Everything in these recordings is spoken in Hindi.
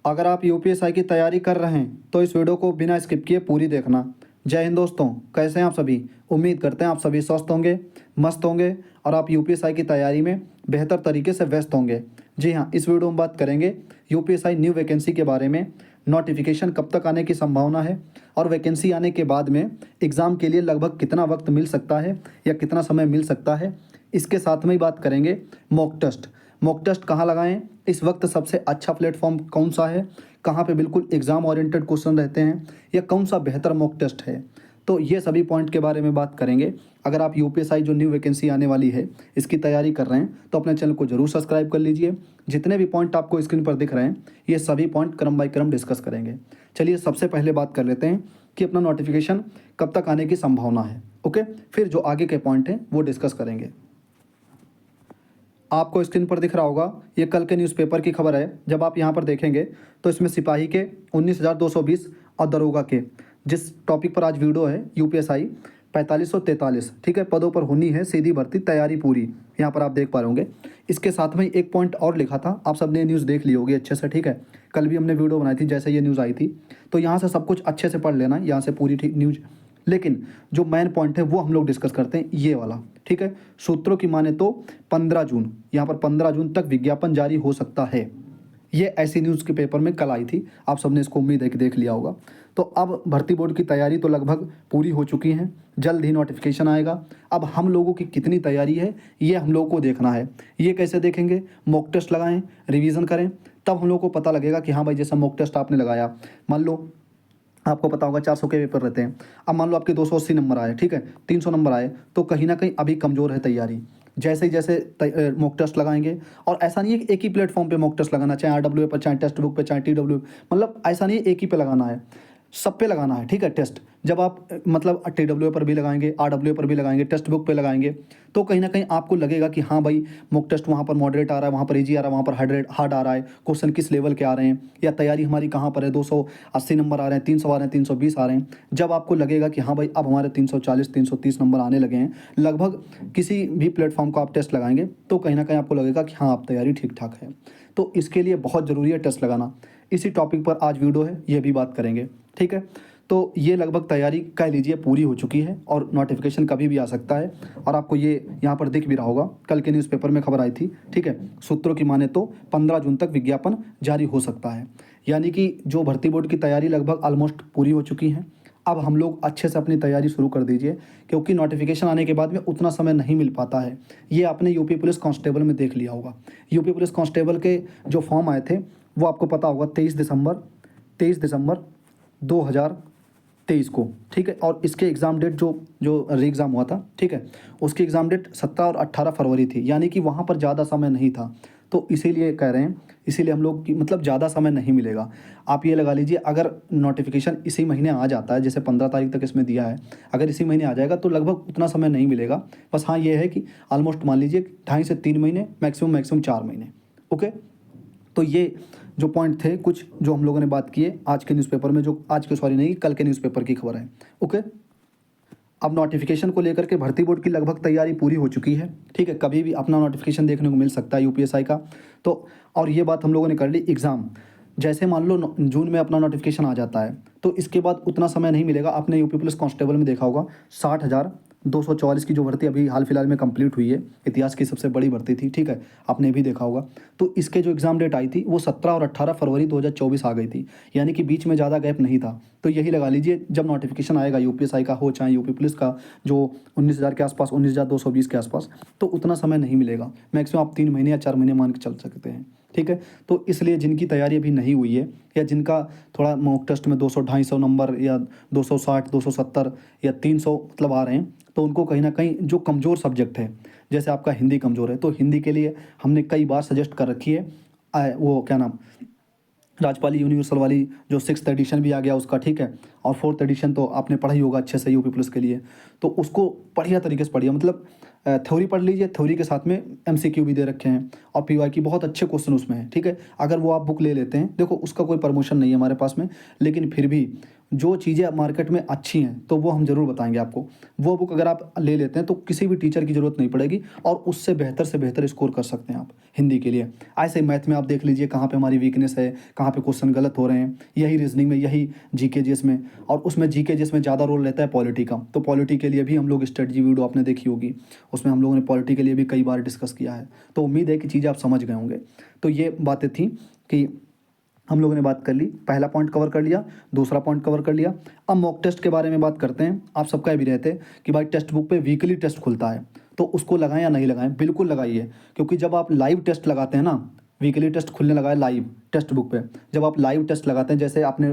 अगर आप यूपीएसआई की तैयारी कर रहे हैं तो इस वीडियो को बिना स्किप किए पूरी देखना। जय हिंद दोस्तों, कैसे हैं आप सभी। उम्मीद करते हैं आप सभी स्वस्थ होंगे, मस्त होंगे और आप यूपीएसआई की तैयारी में बेहतर तरीके से व्यस्त होंगे। जी हाँ, इस वीडियो में बात करेंगे यूपीएसआई न्यू वैकेंसी के बारे में। नोटिफिकेशन कब तक आने की संभावना है और वैकेंसी आने के बाद में एग्ज़ाम के लिए लगभग कितना वक्त मिल सकता है या कितना समय मिल सकता है। इसके साथ में ही बात करेंगे मॉक टेस्ट। मॉक टेस्ट कहाँ लगाएं, इस वक्त सबसे अच्छा प्लेटफॉर्म कौन सा है, कहाँ पे बिल्कुल एग्ज़ाम ओरिएंटेड क्वेश्चन रहते हैं या कौन सा बेहतर मॉक टेस्ट है। तो ये सभी पॉइंट के बारे में बात करेंगे। अगर आप यूपीएसआई जो न्यू वैकेंसी आने वाली है इसकी तैयारी कर रहे हैं तो अपने चैनल को जरूर सब्सक्राइब कर लीजिए। जितने भी पॉइंट आपको स्क्रीन पर दिख रहे हैं ये सभी पॉइंट क्रम बाय क्रम डिस्कस करेंगे। चलिए सबसे पहले बात कर लेते हैं कि अपना नोटिफिकेशन कब तक आने की संभावना है। ओके, फिर जो आगे के पॉइंट हैं वो डिस्कस करेंगे। आपको स्क्रीन पर दिख रहा होगा ये कल के न्यूज़पेपर की खबर है। जब आप यहाँ पर देखेंगे तो इसमें सिपाही के 19,220 और दरोगा के, जिस टॉपिक पर आज वीडियो है यूपीएसआई 4543, ठीक है, पदों पर होनी है सीधी भर्ती, तैयारी पूरी। यहाँ पर आप देख पा रहे होंगे। इसके साथ में एक पॉइंट और लिखा था, आप सबने न्यूज़ देख ली होगी अच्छे से, ठीक है। कल भी हमने वीडियो बनाई थी जैसे ये न्यूज़ आई थी, तो यहाँ से सब कुछ अच्छे से पढ़ लेना, यहाँ से पूरी ठीक न्यूज़। लेकिन जो मेन पॉइंट है वो हम लोग डिस्कस करते हैं, ये वाला, ठीक है। सूत्रों की माने तो 15 जून, यहाँ पर 15 जून तक विज्ञापन जारी हो सकता है। ये ऐसी न्यूज़ के पेपर में कल आई थी, आप सबने इसको उम्मीद है कि देख लिया होगा। तो अब भर्ती बोर्ड की तैयारी तो लगभग पूरी हो चुकी है, जल्द ही नोटिफिकेशन आएगा। अब हम लोगों की कितनी तैयारी है ये हम लोगों को देखना है। ये कैसे देखेंगे, मॉक टेस्ट लगाएं, रिवीजन करें, तब हम लोग को पता लगेगा कि हाँ भाई जैसा मॉक टेस्ट आपने लगाया, मान लो आपको पता होगा 400 के पेपर रहते हैं, अब मान लो आपके 280 नंबर आए, ठीक है, 300 नंबर आए, तो कहीं ना कहीं अभी कमज़ोर है तैयारी। जैसे ही जैसे मॉक टेस्ट लगाएंगे, और ऐसा नहीं है कि एक ही प्लेटफॉर्म पे मॉक टेस्ट लगाना, चाहे RWA पर, चाहे टेक्स्ट बुक पे, चाहे TW, मतलब ऐसा नहीं है एक ही पे लगाना है, सब पे लगाना है, ठीक है। टेस्ट जब आप मतलब TW पर भी लगाएंगे, RWA पर भी लगाएंगे, टेक्स्ट बुक पे लगाएंगे, तो कहीं ना कहीं आपको लगेगा कि हाँ भाई मॉक टेस्ट वहाँ पर मॉडरेट आ रहा है, वहाँ पर इजी आ रहा है, वहाँ पर हार्ड आ रहा है, क्वेश्चन किस लेवल के आ रहे हैं, या तैयारी हमारी कहाँ पर है, 280 नंबर आ रहे हैं, 300 आ रहे हैं, 320 आ रहे हैं। जब आपको लगेगा कि हाँ भाई अब हमारे 340 330 नंबर आने लगे हैं, लगभग किसी भी प्लेटफॉर्म को आप टेस्ट लगाएंगे तो कहीं ना कहीं आपको लगेगा कि हाँ आप तैयारी ठीक ठाक है। तो इसके लिए बहुत ज़रूरी है टेस्ट लगाना। इसी टॉपिक पर आज वीडियो है, ये भी बात करेंगे, ठीक है। तो ये लगभग तैयारी कह लीजिए पूरी हो चुकी है और नोटिफिकेशन कभी भी आ सकता है। और आपको ये यहाँ पर दिख भी रहा होगा, कल के न्यूज़पेपर में खबर आई थी, ठीक है। सूत्रों की माने तो 15 जून तक विज्ञापन जारी हो सकता है, यानी कि जो भर्ती बोर्ड की तैयारी लगभग ऑलमोस्ट पूरी हो चुकी है। अब हम लोग अच्छे से अपनी तैयारी शुरू कर दीजिए, क्योंकि नोटिफिकेशन आने के बाद में उतना समय नहीं मिल पाता है। ये आपने यूपी पुलिस कांस्टेबल में देख लिया होगा। यूपी पुलिस कांस्टेबल के जो फॉर्म आए थे वो आपको पता होगा 23 दिसंबर 2023 को, ठीक है। और इसके एग्ज़ाम डेट जो जो री एग्ज़ाम हुआ था, ठीक है, उसकी एग्ज़ाम डेट 17 और 18 फरवरी थी, यानी कि वहाँ पर ज़्यादा समय नहीं था। तो इसीलिए कह रहे हैं, इसीलिए हम लोग की मतलब ज़्यादा समय नहीं मिलेगा। आप ये लगा लीजिए अगर नोटिफिकेशन इसी महीने आ जाता है, जैसे 15 तारीख तक इसमें दिया है, अगर इसी महीने आ जाएगा तो लगभग उतना समय नहीं मिलेगा। बस हाँ ये है कि ऑलमोस्ट मान लीजिए 2.5 से 3 महीने, मैक्सिमम 4 महीने। ओके, तो ये जो पॉइंट थे कुछ जो हम लोगों ने बात की है आज के न्यूज़पेपर में, जो आज के सॉरी नहीं कल के न्यूज़पेपर की खबर है। ओके, अब नोटिफिकेशन को लेकर के भर्ती बोर्ड की लगभग तैयारी पूरी हो चुकी है, ठीक है। कभी भी अपना नोटिफिकेशन देखने को मिल सकता है यूपीएसआई का। तो और ये बात हम लोगों ने कर ली। एग्ज़ाम जैसे मान लो जून में अपना नोटिफिकेशन आ जाता है तो इसके बाद उतना समय नहीं मिलेगा। आपने यूपी पुलिस कांस्टेबल में देखा होगा 60,244 की जो भर्ती अभी हाल फिलहाल में कंप्लीट हुई है, इतिहास की सबसे बड़ी भर्ती थी, ठीक है, आपने भी देखा होगा। तो इसके जो एग्ज़ाम डेट आई थी वो 17 और 18 फरवरी 2024 आ गई थी, यानी कि बीच में ज़्यादा गैप नहीं था। तो यही लगा लीजिए जब नोटिफिकेशन आएगा यूपीएसआई का हो चाहे यूपी पुलिस का, जो 19,000 के आसपास, 19,220 के आसपास, तो उतना समय नहीं मिलेगा। मैक्सिमम आप 3 महीने या 4 महीने मान के चल सकते हैं, ठीक है। तो इसलिए जिनकी तैयारी अभी नहीं हुई है या जिनका थोड़ा मॉक टेस्ट में 200-250 नंबर या 260 270 या 300 मतलब आ रहे हैं, तो उनको कहीं ना कहीं जो कमज़ोर सब्जेक्ट है, जैसे आपका हिंदी कमज़ोर है, तो हिंदी के लिए हमने कई बार सजेस्ट कर रखी है वो क्या नाम, राजपाली यूनिवर्सल वाली जो 6th एडिशन भी आ गया उसका, ठीक है। और 4th एडिशन तो आपने पढ़ा ही होगा अच्छे से यूपी पुलिस के लिए, तो उसको बढ़िया तरीके से पढ़िए। मतलब थ्योरी पढ़ लीजिए, थ्योरी के साथ में MCQ भी दे रखे हैं और PY की बहुत अच्छे क्वेश्चन उसमें है, ठीक है। अगर वो आप बुक ले लेते हैं, देखो उसका कोई प्रमोशन नहीं है हमारे पास में, लेकिन फिर भी जो चीज़ें मार्केट में अच्छी हैं तो वो हम ज़रूर बताएंगे आपको। वो बुक अगर आप ले लेते हैं तो किसी भी टीचर की ज़रूरत नहीं पड़ेगी और उससे बेहतर स्कोर कर सकते हैं आप हिंदी के लिए। ऐसे ही मैथ में आप देख लीजिए कहाँ पे हमारी वीकनेस है, कहाँ पे क्वेश्चन गलत हो रहे हैं, यही रीजनिंग में, यही जीके जीएस में। और उसमें जीके जीएस में ज़्यादा रोल रहता है पॉलिटी का, तो पॉलिटी के लिए भी हम लोग स्ट्रेटजी वीडियो आपने देखी होगी, उसमें हम लोगों ने पॉलिटी के लिए भी कई बार डिस्कस किया है। तो उम्मीद है कि चीज़ें आप समझ गए होंगे। तो ये बातें थी कि हम लोगों ने बात कर ली, पहला पॉइंट कवर कर लिया, दूसरा पॉइंट कवर कर लिया। अब मॉक टेस्ट के बारे में बात करते हैं। आप सबका भी रहते हैं कि भाई टेक्स्ट बुक पे वीकली टेस्ट खुलता है, तो उसको लगाएं या नहीं लगाएं? बिल्कुल लगाइए, क्योंकि जब आप लाइव टेस्ट लगाते हैं ना, वीकली टेस्ट खुलने लगा है लाइव टेक्स्ट बुक पे, जब आप लाइव टेस्ट लगाते हैं, जैसे आपने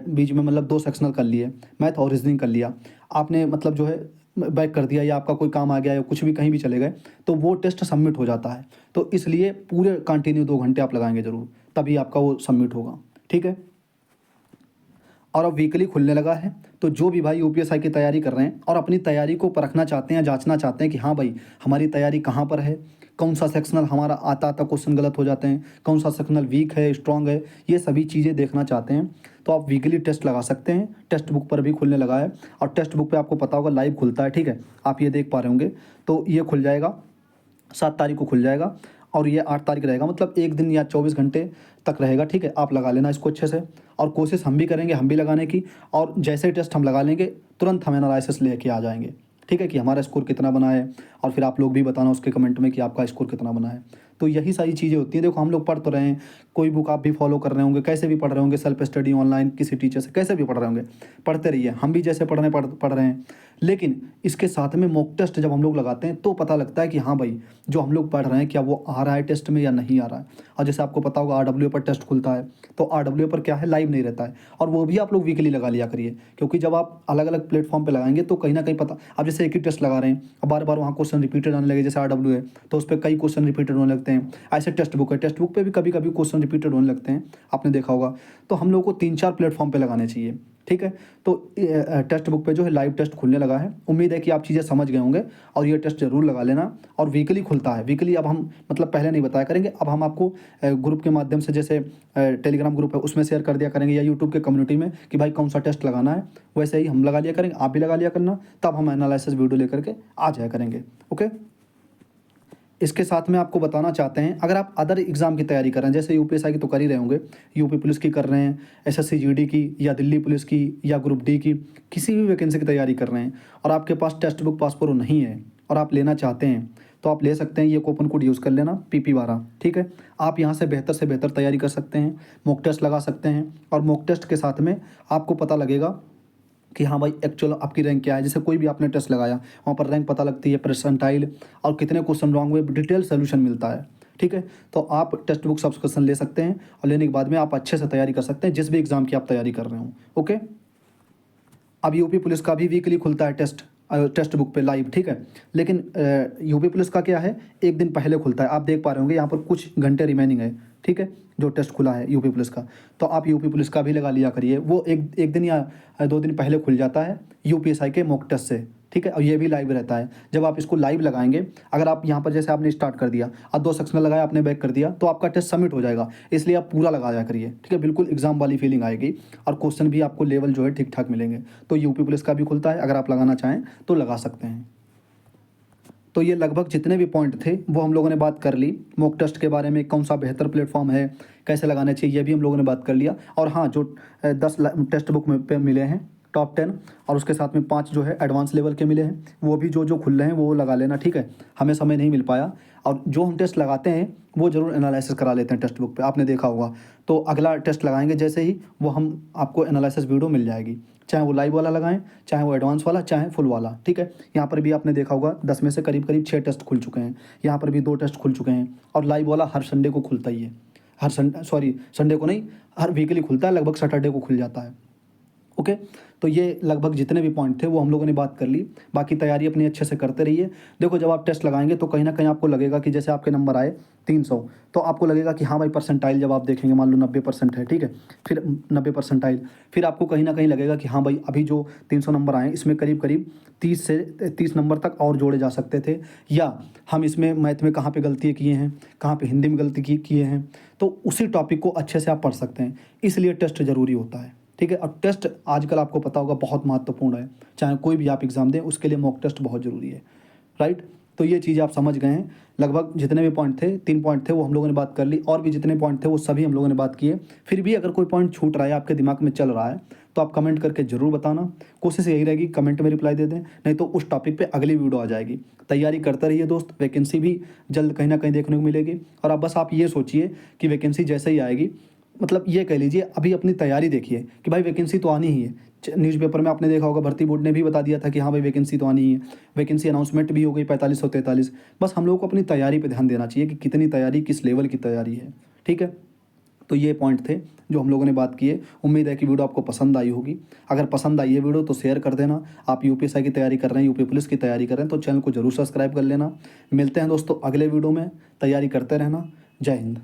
बीच में मतलब 2 सेक्शनल कर लिए, मैथ और रीजनिंग कर लिया, आपने मतलब जो है बैक कर दिया या आपका कोई काम आ गया या कुछ भी कहीं भी चले गए, तो वो टेस्ट सबमिट हो जाता है। तो इसलिए पूरे कंटिन्यू 2 घंटे आप लगाएंगे ज़रूर, तभी आपका वो सबमिट होगा। ठीक है, और अब वीकली खुलने लगा है, तो जो भी भाई यूपीएसआई की तैयारी कर रहे हैं और अपनी तैयारी को परखना चाहते हैं, जांचना चाहते हैं कि हाँ भाई हमारी तैयारी कहाँ पर है, कौन सा सेक्शनल हमारा आता क्वेश्चन गलत हो जाते हैं, कौन सा सेक्शनल वीक है, स्ट्रांग है, ये सभी चीज़ें देखना चाहते हैं, तो आप वीकली टेस्ट लगा सकते हैं। टेक्स्ट बुक पर भी खुलने लगा है, और टेक्स्ट बुक पर आपको पता होगा लाइव खुलता है। ठीक है, आप ये देख पा रहे होंगे, तो ये खुल जाएगा 7 तारीख को खुल जाएगा, और ये 8 तारीख रहेगा, मतलब 1 दिन या 24 घंटे तक रहेगा। ठीक है, आप लगा लेना इसको अच्छे से, और कोशिश हम भी करेंगे, हम भी लगाने की, और जैसे ही टेस्ट हम लगा लेंगे तुरंत हम एनालिसिस लेके आ जाएंगे। ठीक है, कि हमारा स्कोर कितना बना है, और फिर आप लोग भी बताना उसके कमेंट में कि आपका स्कोर कितना बना है। तो यही सारी चीज़ें होती हैं। देखो हम लोग पढ़ तो रहे हैं, कोई बुक आप भी फॉलो कर रहे होंगे, कैसे भी पढ़ रहे होंगे, सेल्फ स्टडी ऑनलाइन किसी टीचर से कैसे भी पढ़ रहे होंगे, पढ़ते रहिए, हम भी जैसे पढ़ रहे हैं। लेकिन इसके साथ में मॉक टेस्ट जब हम लोग लगाते हैं तो पता लगता है कि हाँ भाई जो हम लोग पढ़ रहे हैं क्या वो आ रहा है टेस्ट में या नहीं आ रहा है। और जैसे आपको पता होगा RWA पर टेस्ट खुलता है, तो RWA पर क्या है, लाइव नहीं रहता है, और वो भी आप लोग वीकली लगा लिया करिए, क्योंकि जब आप अलग अलग प्लेटफॉर्म पे लगाएंगे तो कहीं ना कहीं पता, आप जैसे एक ही टेस्ट लगा रहे हैं, अब बार बार वहाँ क्वेश्चन रिपीटेड आने लगे, जैसे RWA तो उस पर कई क्वेश्चन रिपीटेड होने लगते हैं। ऐसे टेक्स्ट बुक है, टेक्स्ट बुक पे भी कभी कभी क्वेश्चन रिपीटेड होने लगते हैं, आपने देखा होगा। तो हम लोग को 3-4 प्लेटफॉर्म पे लगाने चाहिए। ठीक है, तो टेक्स्ट बुक पे जो है लाइव टेस्ट खुलने लगा है। उम्मीद है कि आप चीज़ें समझ गए होंगे, और ये टेस्ट जरूर लगा लेना। और वीकली खुलता है, वीकली अब हम मतलब पहले नहीं बताया करेंगे, अब हम आपको ग्रुप के माध्यम से, जैसे टेलीग्राम ग्रुप है उसमें शेयर कर दिया करेंगे, या यूट्यूब के कम्युनिटी में कि भाई कौन सा टेस्ट लगाना है, वैसे ही हम लगा लिया करेंगे, आप भी लगा लिया करना, तब हम एनालिसिस वीडियो लेकर के आ जाया करेंगे। ओके, इसके साथ में आपको बताना चाहते हैं, अगर आप अदर एग्ज़ाम की तैयारी कर रहे हैं, जैसे यूपीएसआई की तो कर ही रहे होंगे, यूपी पुलिस की कर रहे हैं, एसएससी जीडी की, या दिल्ली पुलिस की, या ग्रुप डी की, किसी भी वैकेंसी की तैयारी कर रहे हैं, और आपके पास टेक्स्ट बुक पासपोर्ट नहीं है और आप लेना चाहते हैं, तो आप ले सकते हैं। ये कूपन कोड यूज़ कर लेना PP12। ठीक है, आप यहाँ से बेहतर तैयारी कर सकते हैं, मॉक टेस्ट लगा सकते हैं, और मॉक टेस्ट के साथ में आपको पता लगेगा कि हाँ भाई एक्चुअल आपकी रैंक क्या है। जैसे कोई भी आपने टेस्ट लगाया, वहाँ पर रैंक पता लगती है, परसेंटाइल, और कितने क्वेश्चन रॉन्ग हुए, डिटेल सोल्यूशन मिलता है। ठीक है, तो आप टेक्स्ट बुक सब्सक्रिप्शन ले सकते हैं, और लेने के बाद में आप अच्छे से तैयारी कर सकते हैं, जिस भी एग्ज़ाम की आप तैयारी कर रहे हो। ओके, अब यूपी पुलिस का भी वीकली खुलता है टेक्स्ट बुक पे लाइव। ठीक है, लेकिन यूपी पुलिस का क्या है, 1 दिन पहले खुलता है। आप देख पा रहे होंगे यहाँ पर कुछ घंटे रिमेनिंग है। ठीक है, जो टेस्ट खुला है यूपी पुलिस का, तो आप यूपी पुलिस का भी लगा लिया करिए। वो एक दिन या 2 दिन पहले खुल जाता है यूपीएसआई के मॉक टेस्ट से। ठीक है, और ये भी लाइव रहता है। जब आप इसको लाइव लगाएंगे, अगर आप यहाँ पर जैसे आपने स्टार्ट कर दिया और 2 सेक्शनल लगाया, आपने बैक कर दिया, तो आपका टेस्ट सबमिट हो जाएगा। इसलिए आप पूरा लगाया करिए। ठीक है, बिल्कुल एग्जाम वाली फीलिंग आएगी, और क्वेश्चन भी आपको लेवल जो है ठीक ठाक मिलेंगे। तो यूपी पुलिस का भी खुलता है, अगर आप लगाना चाहें तो लगा सकते हैं। तो ये लगभग जितने भी पॉइंट थे वो हम लोगों ने बात कर ली। मॉक टेस्ट के बारे में, कौन सा बेहतर प्लेटफॉर्म है, कैसे लगाना चाहिए, ये भी हम लोगों ने बात कर लिया। और हाँ, जो 10 टेक्स्ट बुक में पे मिले हैं टॉप 10, और उसके साथ में 5 जो है एडवांस लेवल के मिले हैं, वो भी जो खुल रहे हैं वो लगा लेना। ठीक है, हमें समय नहीं मिल पाया, और जो हम टेस्ट लगाते हैं वो ज़रूर एनालिसिस करा लेते हैं टेक्स्ट बुक पे, आपने देखा होगा। तो अगला टेस्ट लगाएंगे जैसे ही, वो हम आपको एनालिसिस वीडियो मिल जाएगी, चाहे वो लाइव वाला लगाएं, चाहे वो एडवांस वाला, चाहे फुल वाला। ठीक है, यहाँ पर भी आपने देखा होगा 10 में से करीब 6 टेस्ट खुल चुके हैं, यहाँ पर भी 2 टेस्ट खुल चुके हैं, और लाइव वाला हर संडे को खुलता ही है। हर संडे को नहीं, हर वीकली खुलता है, लगभग सैटरडे को खुल जाता है। ओके, तो ये लगभग जितने भी पॉइंट थे वो हम लोगों ने बात कर ली। बाकी तैयारी अपनी अच्छे से करते रहिए। देखो, जब आप टेस्ट लगाएंगे तो कहीं ना कहीं आपको लगेगा कि जैसे आपके नंबर आए 300, तो आपको लगेगा कि हाँ भाई परसेंटाइल, जब आप देखेंगे मान लो 90% है, ठीक है, फिर 90 परसेंटाइल, फिर आपको कहीं ना कहीं लगेगा कि हाँ भाई अभी जो 300 नंबर आए, इसमें करीब 30 से 30 नंबर तक और जोड़े जा सकते थे, या हम इसमें मैथ में कहाँ पर गलती किए हैं, कहाँ पर हिंदी में गलती किए हैं, तो उसी टॉपिक को अच्छे से आप पढ़ सकते हैं। इसलिए टेस्ट ज़रूरी होता है। ठीक है। और टेस्ट आजकल आपको पता होगा बहुत महत्वपूर्ण है, चाहे कोई भी आप एग्ज़ाम दें उसके लिए मॉक टेस्ट बहुत ज़रूरी है, राइट। तो ये चीज़ें आप समझ गए हैं। लगभग जितने भी पॉइंट थे, 3 पॉइंट थे, वो हम लोगों ने बात कर ली, और भी जितने पॉइंट थे वो सभी हम लोगों ने बात किए। फिर भी अगर कोई पॉइंट छूट रहा है, आपके दिमाग में चल रहा है, तो आप कमेंट करके ज़रूर बताना। कोशिश यही रहेगी कमेंट में रिप्लाई दे दें, नहीं तो उस टॉपिक पे अगली वीडियो आ जाएगी। तैयारी करते रहिए दोस्त, वैकेंसी भी जल्द कहीं ना कहीं देखने को मिलेगी। और अब बस आप ये सोचिए कि वैकेंसी जैसे ही आएगी, मतलब ये कह लीजिए अभी अपनी तैयारी देखिए कि भाई वैकेंसी तो आनी ही है। न्यूज़पेपर में आपने देखा होगा, भर्ती बोर्ड ने भी बता दिया था कि हाँ भाई वैकेंसी तो आनी ही है। वैकेंसी अनाउंसमेंट भी हो गई 4543। बस हम लोगों को अपनी तैयारी पे ध्यान देना चाहिए कि कितनी तैयारी, किस लेवल की तैयारी है, ठीक है। तो ये पॉइंट थे जो हम लोगों ने बात की है। उम्मीद है कि वीडियो आपको पसंद आई होगी। अगर पसंद आई है वीडियो तो शेयर कर देना। आप यूपीएसआई की तैयारी कर रहे हैं, यूपी पुलिस की तैयारी कर रहे हैं, तो चैनल को जरूर सब्सक्राइब कर लेना। मिलते हैं दोस्तों अगले वीडियो में। तैयारी करते रहना। जय हिंद।